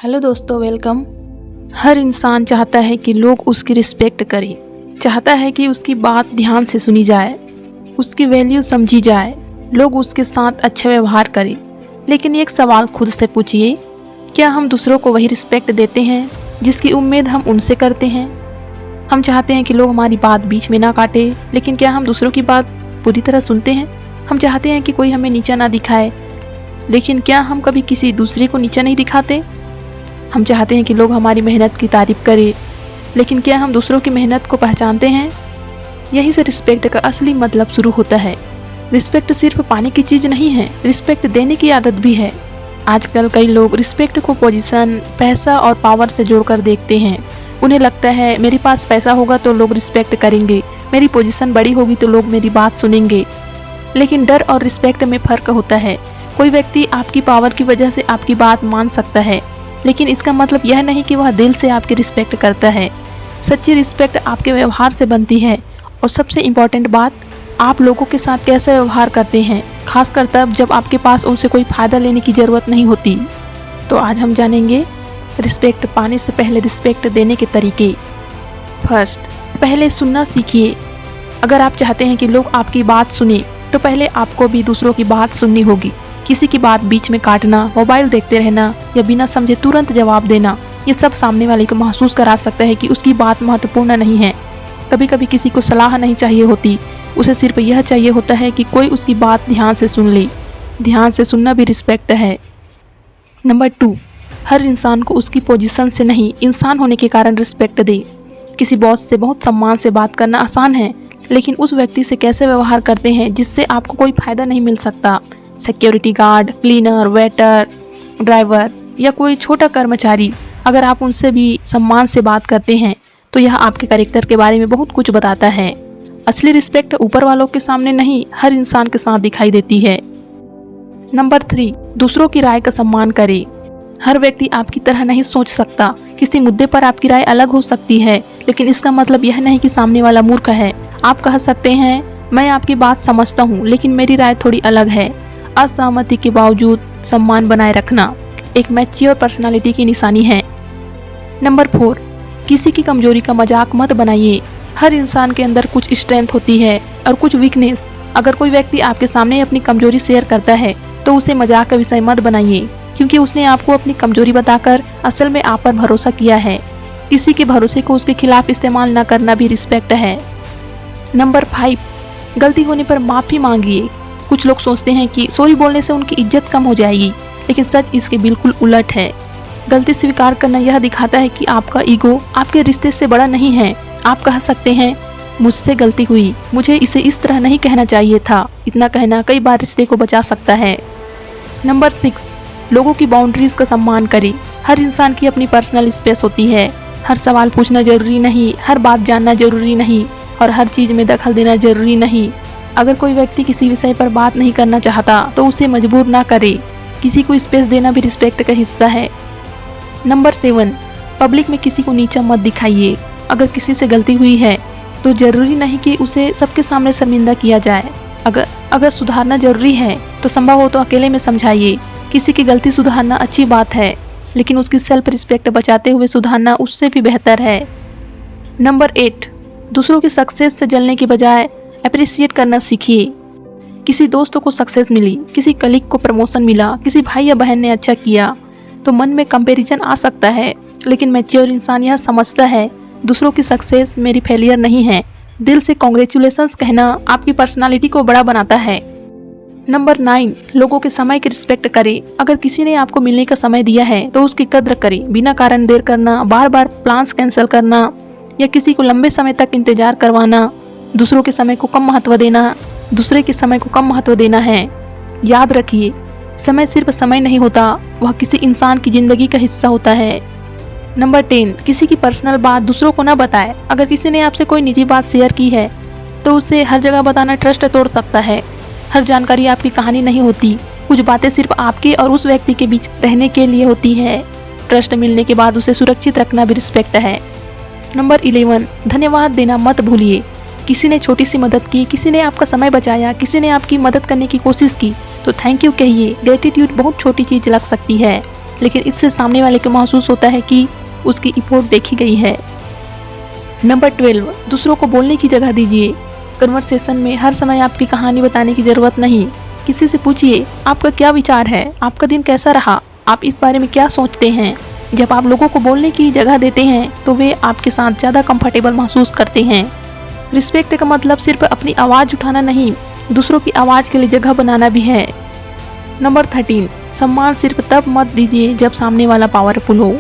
Hello दोस्तों, welcome. हर इंसान चाहता है कि लोग उसकी रिस्पेक्ट करें, चाहता है कि उसकी बात ध्यान से सुनी जाए, उसकी वैल्यू समझी जाए, लोग उसके साथ अच्छा व्यवहार करें। लेकिन एक सवाल खुद से पूछिए, क्या हम दूसरों को वही रिस्पेक्ट देते हैं जिसकी उम्मीद हम उनसे करते हैं? हम चाहते हैं कि लोग हमारी बात बीच में ना काटे, लेकिन क्या हम दूसरों की बात पूरी तरह सुनते हैं? हम चाहते हैं कि कोई हमें नीचा ना दिखाए, लेकिन क्या हम कभी किसी दूसरे को नीचा नहीं दिखाते? हम चाहते हैं कि लोग हमारी मेहनत की तारीफ़ करें, लेकिन क्या हम दूसरों की मेहनत को पहचानते हैं? यहीं से रिस्पेक्ट का असली मतलब शुरू होता है। रिस्पेक्ट सिर्फ पाने की चीज़ नहीं है, रिस्पेक्ट देने की आदत भी है। आजकल कई लोग रिस्पेक्ट को पोजीशन, पैसा और पावर से जोड़कर देखते हैं। उन्हें लगता है मेरे पास पैसा होगा तो लोग रिस्पेक्ट करेंगे, मेरी पोजीशन बड़ी होगी तो लोग मेरी बात सुनेंगे। लेकिन डर और रिस्पेक्ट में फ़र्क होता है। कोई व्यक्ति आपकी पावर की वजह से आपकी बात मान सकता है, लेकिन इसका मतलब यह नहीं कि वह दिल से आपकी रिस्पेक्ट करता है। सच्ची रिस्पेक्ट आपके व्यवहार से बनती है, और सबसे इम्पॉर्टेंट बात, आप लोगों के साथ कैसा व्यवहार करते हैं, खासकर तब जब आपके पास उनसे कोई फ़ायदा लेने की ज़रूरत नहीं होती। तो आज हम जानेंगे रिस्पेक्ट पाने से पहले रिस्पेक्ट देने के तरीके। फर्स्ट, पहले सुनना सीखिए। अगर आप चाहते हैं कि लोग आपकी बात सुने, तो पहले आपको भी दूसरों की बात सुननी होगी। किसी की बात बीच में काटना, मोबाइल देखते रहना या बिना समझे तुरंत जवाब देना, ये सब सामने वाले को महसूस करा सकता है कि उसकी बात महत्वपूर्ण नहीं है। कभी कभी किसी को सलाह नहीं चाहिए होती, उसे सिर्फ यह चाहिए होता है कि कोई उसकी बात ध्यान से सुन ले। ध्यान से सुनना भी रिस्पेक्ट है। नंबर 2, हर इंसान को उसकी पोजीशन से नहीं, इंसान होने के कारण रिस्पेक्ट दे। किसी बॉस से बहुत सम्मान से बात करना आसान है, लेकिन उस व्यक्ति से कैसे व्यवहार करते हैं जिससे आपको कोई फ़ायदा नहीं मिल सकता। Security guard, cleaner, waiter, driver या कोई छोटा कर्मचारी, अगर आप उनसे भी सम्मान से बात करते हैं तो यह आपके कैरेक्टर के बारे में बहुत कुछ बताता है। असली रिस्पेक्ट ऊपर वालों के सामने नहीं, हर इंसान के साथ दिखाई देती है। नंबर 3, दूसरों की राय का सम्मान करें। हर व्यक्ति आपकी तरह नहीं सोच सकता। किसी मुद्दे पर आपकी राय अलग हो सकती है, लेकिन इसका मतलब यह नहीं कि सामने वाला मूर्ख है। आप कह सकते हैं, मैं आपकी बात समझता हूँ, लेकिन मेरी राय थोड़ी अलग है। असहमति के बावजूद सम्मान बनाए रखना एक मैच्योर पर्सनालिटी की निशानी है। नंबर 4, किसी की कमजोरी का मजाक मत बनाइए। हर इंसान के अंदर कुछ स्ट्रेंथ होती है और कुछ वीकनेस। अगर कोई व्यक्ति आपके सामने अपनी कमजोरी शेयर करता है तो उसे मजाक का विषय मत बनाइए, क्योंकि उसने आपको अपनी कमजोरी बताकर असल में आप पर भरोसा किया है। किसी के भरोसे को उसके खिलाफ इस्तेमाल न करना भी रिस्पेक्ट है। नंबर 5, गलती होने पर माफ़ी मांगिए। कुछ लोग सोचते हैं कि सॉरी बोलने से उनकी इज्जत कम हो जाएगी, लेकिन सच इसके बिल्कुल उलट है। गलती स्वीकार करना यह दिखाता है कि आपका ईगो आपके रिश्ते से बड़ा नहीं है। आप कह सकते हैं, मुझसे गलती हुई, मुझे इसे इस तरह नहीं कहना चाहिए था। इतना कहना कई बार रिश्ते को बचा सकता है। नंबर 6, लोगों की बाउंड्रीज का सम्मान करें। हर इंसान की अपनी पर्सनल स्पेस होती है। हर सवाल पूछना जरूरी नहीं, हर बात जानना जरूरी नहीं, और हर चीज़ में दखल देना जरूरी नहीं। अगर कोई व्यक्ति किसी विषय पर बात नहीं करना चाहता तो उसे मजबूर ना करे। किसी को स्पेस देना भी रिस्पेक्ट का हिस्सा है। नंबर 7, पब्लिक में किसी को नीचा मत दिखाइए। अगर किसी से गलती हुई है तो जरूरी नहीं कि उसे सबके सामने शर्मिंदा किया जाए। अगर सुधारना जरूरी है तो संभव हो तो अकेले में समझाइए। किसी की गलती सुधारना अच्छी बात है, लेकिन उसकी सेल्फ रिस्पेक्ट बचाते हुए सुधारना उससे भी बेहतर है। नंबर 8, दूसरों की सक्सेस से जलने की बजाय अप्रिशिएट करना सीखिए। किसी दोस्त को सक्सेस मिली, किसी कलीग को प्रमोशन मिला, किसी भाई या बहन ने अच्छा किया, तो मन में कंपैरिजन आ सकता है, लेकिन मैच्योर इंसान यह समझता है, दूसरों की सक्सेस मेरी फेलियर नहीं है। दिल से कॉन्ग्रेचुलेशंस कहना आपकी पर्सनालिटी को बड़ा बनाता है। नंबर 9, लोगों के समय की रिस्पेक्ट करें। अगर किसी ने आपको मिलने का समय दिया है तो उसकी कद्र करें। बिना कारण देर करना, बार बार प्लान्स कैंसिल करना या किसी को लंबे समय तक इंतजार करवाना दूसरे के समय को कम महत्व देना है। याद रखिए, समय सिर्फ समय नहीं होता, वह किसी इंसान की जिंदगी का हिस्सा होता है। नंबर 10, किसी की पर्सनल बात दूसरों को न बताएं। अगर किसी ने आपसे कोई निजी बात शेयर की है तो उसे हर जगह बताना ट्रस्ट तोड़ सकता है। हर जानकारी आपकी कहानी नहीं होती। कुछ बातें सिर्फ आपके और उस व्यक्ति के बीच रहने के लिए होती है। ट्रस्ट मिलने के बाद उसे सुरक्षित रखना भी रिस्पेक्ट है। नंबर 11, धन्यवाद देना मत भूलिए। किसी ने छोटी सी मदद की, किसी ने आपका समय बचाया, किसी ने आपकी मदद करने की कोशिश की, तो थैंक यू कहिए। ग्रेटिट्यूड बहुत छोटी चीज़ लग सकती है, लेकिन इससे सामने वाले को महसूस होता है कि उसकी इफोर्ट देखी गई है। नंबर 12, दूसरों को बोलने की जगह दीजिए। कन्वर्सेशन में हर समय आपकी कहानी बताने की जरूरत नहीं। किसी से पूछिए आपका क्या विचार है, आपका दिन कैसा रहा, आप इस बारे में क्या सोचते हैं। जब आप लोगों को बोलने की जगह देते हैं तो वे आपके साथ ज़्यादा कंफर्टेबल महसूस करते हैं। रिस्पेक्ट का मतलब सिर्फ अपनी आवाज़ उठाना नहीं, दूसरों की आवाज़ के लिए जगह बनाना भी है। नंबर 13, सम्मान सिर्फ तब मत दीजिए जब सामने वाला पावरफुल हो।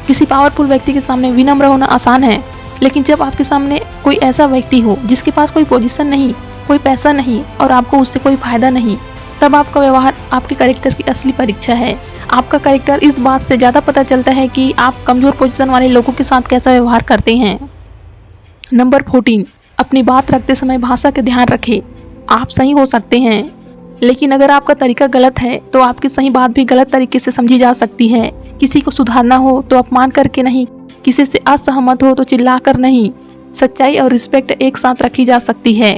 किसी पावरफुल व्यक्ति के सामने विनम्र होना आसान है, लेकिन जब आपके सामने कोई ऐसा व्यक्ति हो जिसके पास कोई पोजीशन नहीं, कोई पैसा नहीं और आपको उससे कोई फायदा नहीं, तब आपका व्यवहार आपके कैरेक्टर की असली परीक्षा है। आपका कैरेक्टर इस बात से ज़्यादा पता चलता है कि आप कमज़ोर पोजीशन वाले लोगों के साथ कैसा व्यवहार करते हैं। नंबर 14, अपनी बात रखते समय भाषा का ध्यान रखें। आप सही हो सकते हैं, लेकिन अगर आपका तरीका गलत है तो आपकी सही बात भी गलत तरीके से समझी जा सकती है। किसी को सुधारना हो तो अपमान करके नहीं, किसी से असहमत हो तो चिल्लाकर नहीं। सच्चाई और रिस्पेक्ट एक साथ रखी जा सकती है।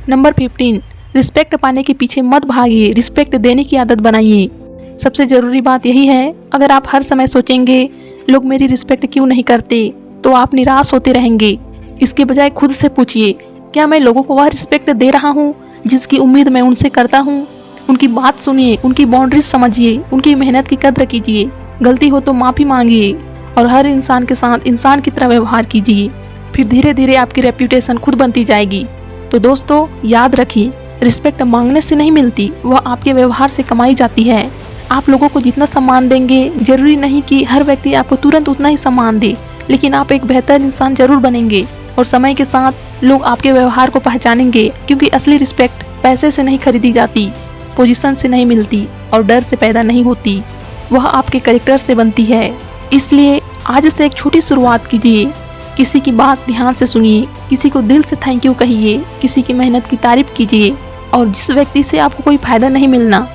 नंबर 15, रिस्पेक्ट पाने के पीछे मत भागिए, रिस्पेक्ट देने की आदत बनाइए। सबसे ज़रूरी बात यही है, अगर आप हर समय सोचेंगे लोग मेरी रिस्पेक्ट क्यों नहीं करते, तो आप निराश होते रहेंगे। इसके बजाय खुद से पूछिए, क्या मैं लोगों को वह रिस्पेक्ट दे रहा हूँ जिसकी उम्मीद मैं उनसे करता हूँ। उनकी बात सुनिए, उनकी बाउंड्रीज समझिए, उनकी मेहनत की कद्र कीजिए। गलती हो तो माफ़ी मांगिए और हर इंसान के साथ इंसान की तरह व्यवहार कीजिए। फिर धीरे धीरे आपकी रेप्यूटेशन खुद बनती जाएगी। तो दोस्तों याद रखिए, रिस्पेक्ट मांगने से नहीं मिलती, वह आपके व्यवहार से कमाई जाती है। आप लोगों को जितना सम्मान देंगे, जरूरी नहीं कि हर व्यक्ति आपको तुरंत उतना ही सम्मान दे, लेकिन आप एक बेहतर इंसान जरूर बनेंगे और समय के साथ लोग आपके व्यवहार को पहचानेंगे, क्योंकि असली रिस्पेक्ट पैसे से नहीं खरीदी जाती, पोजीशन से नहीं मिलती और डर से पैदा नहीं होती, वह आपके कैरेक्टर से बनती है। इसलिए आज से एक छोटी शुरुआत कीजिए। किसी की बात ध्यान से सुनिए, किसी को दिल से थैंक यू कहिए, किसी की मेहनत की तारीफ कीजिए और जिस व्यक्ति से आपको कोई फायदा नहीं मिलना,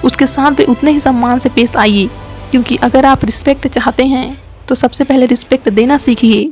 उसके साथ भी उतने ही सम्मान से पेश आइए, क्योंकि अगर आप रिस्पेक्ट चाहते हैं तो सबसे पहले रिस्पेक्ट देना सीखिए।